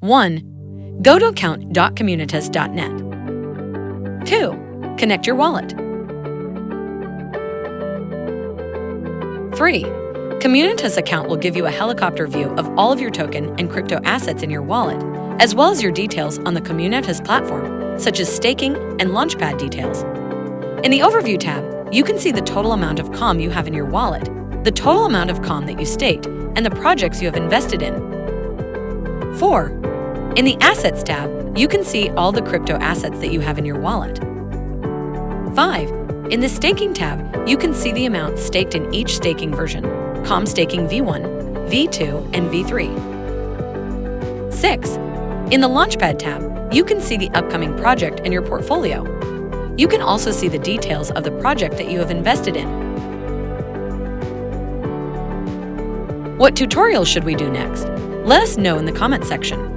1. Go to account.kommunitas.net. 2. Connect your wallet. 3. Kommunitas Account will give you a helicopter view of all of your token and crypto assets in your wallet, as well as your details on the Kommunitas platform, such as staking and launchpad details. In the Overview tab, you can see the total amount of KOM you have in your wallet, the total amount of KOM that you staked, and the projects you have invested in. 4. In the Assets tab, you can see all the crypto assets that you have in your wallet. 5. In the Staking tab, you can see the amount staked in each staking version: KOM staking V1, V2, and V3. 6. In the Launchpad tab, you can see the upcoming project in your portfolio. You can also see the details of the project that you have invested in. What tutorial should we do next? Let us know in the comment section.